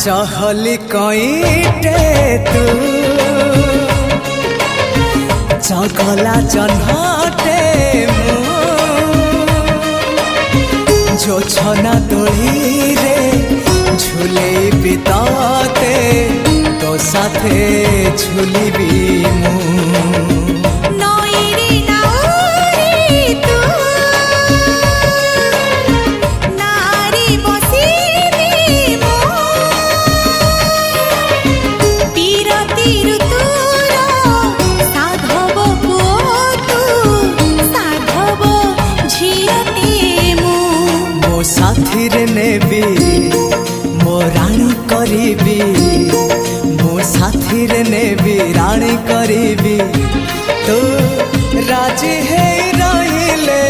चहली कईटे तू चगला जन्हटे जो छना तोड़ी रे झूले बिताते तो साथे झूलिबी मु साथी रे नेबी मो राणी करीबी मो साथी रे नेबी राणी करीबी तो राजी है रहिले